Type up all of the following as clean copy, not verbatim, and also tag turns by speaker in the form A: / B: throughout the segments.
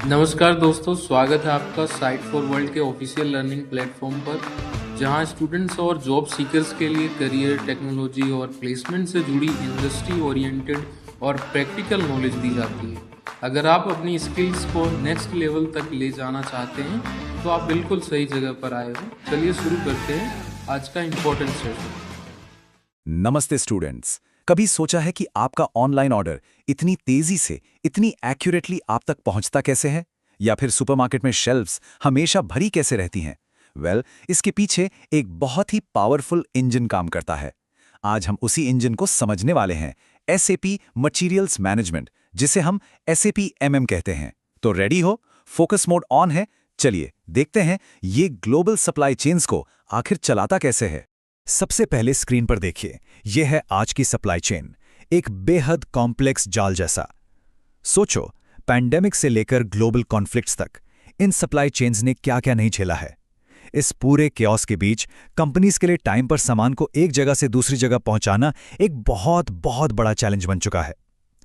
A: नमस्कार दोस्तों, स्वागत है आपका साइट फॉर वर्ल्ड के ऑफिशियल लर्निंग प्लेटफॉर्म पर, जहां स्टूडेंट्स और जॉब सीकर्स के लिए करियर, टेक्नोलॉजी और प्लेसमेंट से जुड़ी इंडस्ट्री ओरिएंटेड और प्रैक्टिकल नॉलेज दी जाती है। अगर आप अपनी स्किल्स को नेक्स्ट लेवल तक ले जाना चाहते हैं तो आप बिल्कुल सही जगह पर आए हो। चलिए शुरू करते हैं आज का इम्पोर्टेंट सेशन।
B: नमस्ते स्टूडेंट्स। कभी सोचा है कि आपका ऑनलाइन ऑर्डर इतनी तेजी से, इतनी एक्यूरेटली आप तक पहुंचता कैसे है? या फिर सुपरमार्केट में शेल्फ्स हमेशा भरी कैसे रहती हैं? इसके पीछे एक बहुत ही पावरफुल इंजन काम करता है। आज हम उसी इंजन को समझने वाले हैं, SAP मटीरियल्स मैनेजमेंट, जिसे हम SAP MM कहते हैं। तो रेडी हो? फोकस मोड ऑन है। चलिए देखते हैं ये ग्लोबल सप्लाई चेन्स को आखिर चलाता कैसे है। सबसे पहले स्क्रीन पर देखिए, यह है आज की सप्लाई चेन, एक बेहद कॉम्प्लेक्स जाल जैसा। सोचो, पैंडेमिक से लेकर ग्लोबल कॉन्फ्लिक्ट्स तक इन सप्लाई चेन्स ने क्या क्या नहीं झेला है। इस पूरे केओस के बीच कंपनीज के लिए टाइम पर सामान को एक जगह से दूसरी जगह पहुंचाना एक बहुत बहुत बड़ा चैलेंज बन चुका है।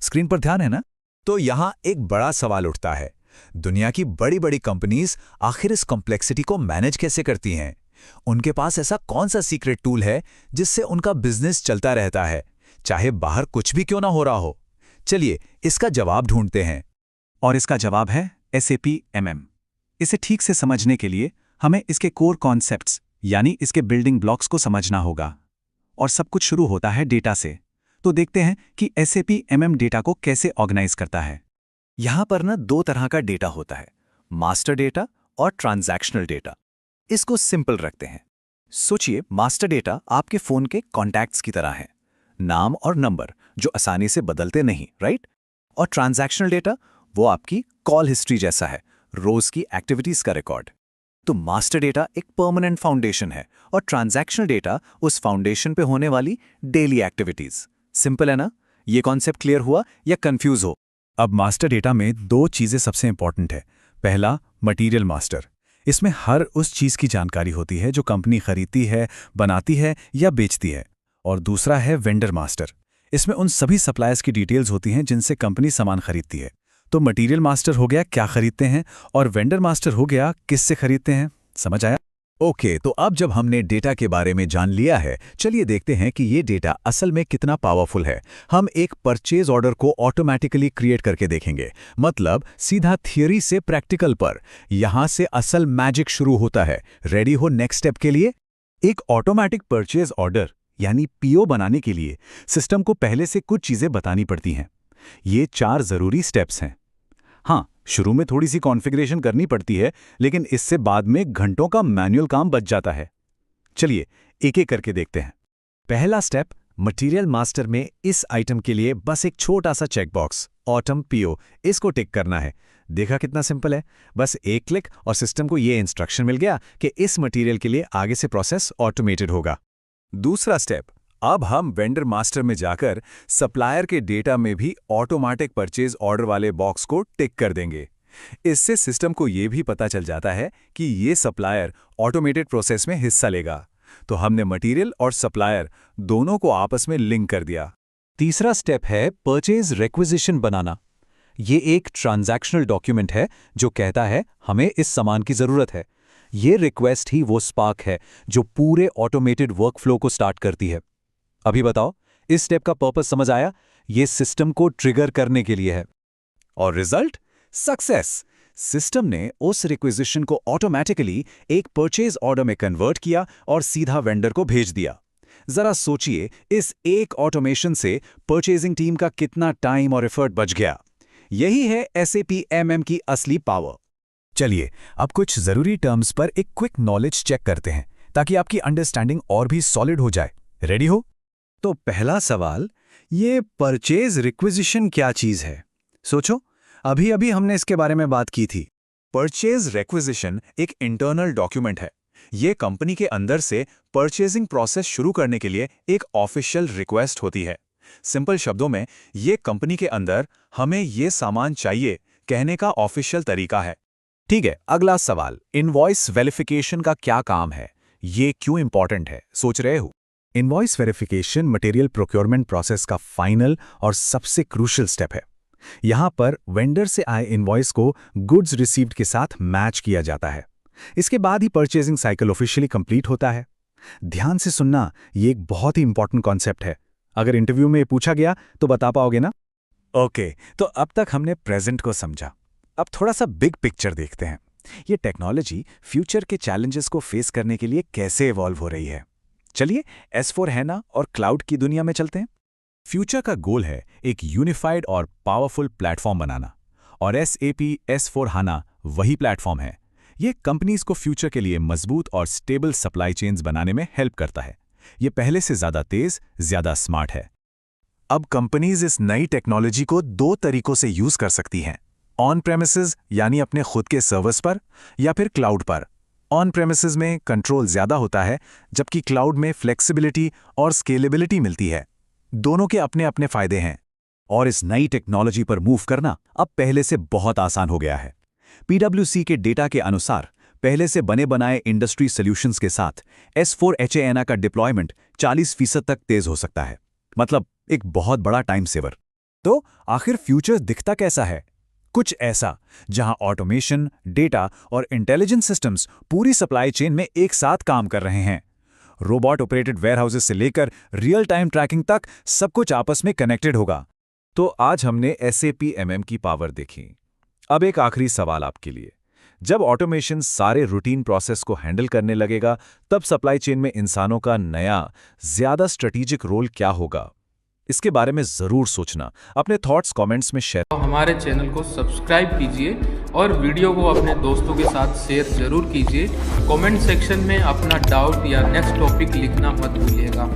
B: स्क्रीन पर ध्यान है ना? तो यहां एक बड़ा सवाल उठता है, दुनिया की बड़ी बड़ी कंपनीज आखिर इस कॉम्प्लेक्सिटी को मैनेज कैसे करती हैं? उनके पास ऐसा कौन सा सीक्रेट टूल है जिससे उनका बिजनेस चलता रहता है, चाहे बाहर कुछ भी क्यों ना हो रहा हो? चलिए इसका जवाब ढूंढते हैं। और इसका जवाब है SAP MM। इसे ठीक से समझने के लिए हमें इसके कोर कॉन्सेप्ट्स यानी इसके बिल्डिंग ब्लॉक्स को समझना होगा। और सब कुछ शुरू होता है डेटा से। तो देखते हैं कि SAP MM डेटा को कैसे ऑर्गेनाइज करता है। यहां पर ना दो तरह का डेटा होता है, मास्टर डेटा और ट्रांजैक्शनल डेटा। इसको सिंपल रखते हैं। सोचिए, मास्टर डेटा आपके फोन के कॉन्टैक्ट्स की तरह है, नाम और नंबर जो आसानी से बदलते नहीं, राइट? और ट्रांजैक्शनल डेटा वो आपकी कॉल हिस्ट्री जैसा है, रोज की एक्टिविटीज का रिकॉर्ड। तो मास्टर डेटा एक परमानेंट फाउंडेशन है और ट्रांजैक्शनल डेटा उस फाउंडेशन पे होने वाली डेली एक्टिविटीज। सिंपल है ना? ये कॉन्सेप्ट क्लियर हुआ या कंफ्यूज हो? अब मास्टर डेटा में दो चीजें सबसे इंपॉर्टेंट है। पहला, मटीरियल मास्टर। इसमें हर उस चीज की जानकारी होती है जो कंपनी खरीदती है, बनाती है या बेचती है। और दूसरा है वेंडर मास्टर। इसमें उन सभी सप्लायर्स की डिटेल्स होती हैं जिनसे कंपनी सामान खरीदती है। तो मटीरियल मास्टर हो गया क्या खरीदते हैं, और वेंडर मास्टर हो गया किससे खरीदते हैं। समझ आया? ओके, तो अब जब हमने डेटा के बारे में जान लिया है, चलिए देखते हैं कि ये डेटा असल में कितना पावरफुल है। हम एक परचेज ऑर्डर को ऑटोमेटिकली क्रिएट करके देखेंगे, मतलब सीधा थियरी से प्रैक्टिकल पर। यहां से असल मैजिक शुरू होता है। रेडी हो नेक्स्ट स्टेप के लिए? एक ऑटोमेटिक परचेज ऑर्डर यानी PO बनाने के लिए सिस्टम को पहले से कुछ चीजें बतानी पड़ती हैं। ये 4 जरूरी स्टेप्स हैं। हाँ, शुरू में थोड़ी सी कॉन्फ़िगरेशन करनी पड़ती है, लेकिन इससे बाद में घंटों का मैनुअल काम बच जाता है। चलिए एक एक करके देखते हैं। पहला स्टेप, मटीरियल मास्टर में इस आइटम के लिए बस एक छोटा सा चेकबॉक्स, ऑटम PO, इसको टिक करना है। देखा कितना सिंपल है? बस एक क्लिक और सिस्टम को ये इंस्ट्रक्शन मिल गया कि इस मटीरियल के लिए आगे से प्रोसेस ऑटोमेटेड होगा। दूसरा स्टेप, अब हम वेंडर मास्टर में जाकर सप्लायर के डेटा में भी ऑटोमेटिक परचेज ऑर्डर वाले बॉक्स को टिक कर देंगे। इससे सिस्टम को यह भी पता चल जाता है कि ये सप्लायर ऑटोमेटेड प्रोसेस में हिस्सा लेगा। तो हमने मटेरियल और सप्लायर दोनों को आपस में लिंक कर दिया। तीसरा स्टेप है परचेज रिक्विजिशन बनाना। ये एक ट्रांजैक्शनल डॉक्यूमेंट है जो कहता है हमें इस सामान की जरूरत है। ये रिक्वेस्ट ही वो स्पार्क है जो पूरे ऑटोमेटेड वर्कफ्लो को स्टार्ट करती है। अभी बताओ, इस स्टेप का पर्पस समझ आया? ये सिस्टम को ट्रिगर करने के लिए है। और रिजल्ट? सक्सेस। सिस्टम ने उस रिक्विजिशन को ऑटोमेटिकली एक परचेज ऑर्डर में कन्वर्ट किया और सीधा वेंडर को भेज दिया। जरा सोचिए, इस एक ऑटोमेशन से परचेजिंग टीम का कितना टाइम और एफर्ट बच गया। यही है SAP MM की असली पावर। चलिए अब कुछ जरूरी टर्म्स पर एक क्विक नॉलेज चेक करते हैं ताकि आपकी अंडरस्टैंडिंग और भी सॉलिड हो जाए। रेडी हो? तो पहला सवाल, ये परचेज रिक्विजिशन क्या चीज है? सोचो, अभी अभी हमने इसके बारे में बात की थी। परचेज रिक्विजिशन एक इंटरनल डॉक्यूमेंट है। ये कंपनी के अंदर से परचेजिंग प्रोसेस शुरू करने के लिए एक ऑफिशियल रिक्वेस्ट होती है। सिंपल शब्दों में, ये कंपनी के अंदर हमें ये सामान चाहिए कहने का ऑफिशियल तरीका है। ठीक है, अगला सवाल, इनवॉइस वेरिफिकेशन का क्या काम है? ये क्यों इंपॉर्टेंट है, सोच रहे हो? Invoice verification material procurement process का फाइनल और सबसे क्रूशियल स्टेप है। यहाँ पर वेंडर से आए इनवॉइस को गुड्स रिसीव्ड के साथ मैच किया जाता है। इसके बाद ही परचेजिंग साइकिल ऑफिशियली कंप्लीट होता है। ध्यान से सुनना, ये एक बहुत ही इंपॉर्टेंट कॉन्सेप्ट है। अगर इंटरव्यू में पूछा गया तो बता पाओगे ना? ओके, तो अब तक हमने प्रेजेंट को समझा। अब थोड़ा सा बिग पिक्चर देखते हैं। ये टेक्नोलॉजी फ्यूचर के चैलेंजेस को फेस करने के लिए कैसे इवॉल्व हो रही है। चलिए S/4HANA और क्लाउड की दुनिया में चलते हैं। फ्यूचर का गोल है एक यूनिफाइड और पावरफुल प्लेटफॉर्म बनाना, और SAP S/4HANA वही प्लेटफॉर्म है। ये कंपनीज को फ्यूचर के लिए मजबूत और स्टेबल सप्लाई चेन्स बनाने में हेल्प करता है। ये पहले से ज़्यादा तेज, ज़्यादा स्मार्ट है। अब कंपनीज इस नई टेक्नोलॉजी को दो तरीकों से यूज कर सकती हैं, ऑन प्रेमिसेस यानी अपने खुद के सर्वर्स पर, या फिर क्लाउड पर। ऑन प्रेमिसेस में कंट्रोल ज़्यादा होता है, जबकि क्लाउड में फ्लेक्सिबिलिटी और स्केलेबिलिटी मिलती है। दोनों के अपने अपने फायदे हैं। और इस नई टेक्नोलॉजी पर मूव करना अब पहले से बहुत आसान हो गया है। PwC के डेटा के अनुसार पहले से बने बनाए इंडस्ट्री सॉल्यूशंस के साथ S/4HANA का डिप्लॉयमेंट 40% तक तेज हो सकता है। मतलब एक बहुत बड़ा टाइम सेवर। तो आखिर फ्यूचर दिखता कैसा है? कुछ ऐसा जहां ऑटोमेशन, डेटा और इंटेलिजेंस सिस्टम्स पूरी सप्लाई चेन में एक साथ काम कर रहे हैं। रोबोट ऑपरेटेड वेयरहाउसेस से लेकर रियल टाइम ट्रैकिंग तक सब कुछ आपस में कनेक्टेड होगा। तो आज हमने SAP MM की पावर देखी। अब एक आखिरी सवाल आपके लिए। जब ऑटोमेशन सारे रूटीन प्रोसेस को हैंडल करने लगेगा, तब सप्लाई चेन में इंसानों का नया, ज्यादा स्ट्रेटेजिक रोल क्या होगा? इसके बारे में जरूर सोचना। अपने थॉट्स कमेंट्स में शेयर।
A: तो हमारे चैनल को सब्सक्राइब कीजिए और वीडियो को अपने दोस्तों के साथ शेयर जरूर कीजिए। कमेंट सेक्शन में अपना डाउट या नेक्स्ट टॉपिक लिखना मत भूलिएगा।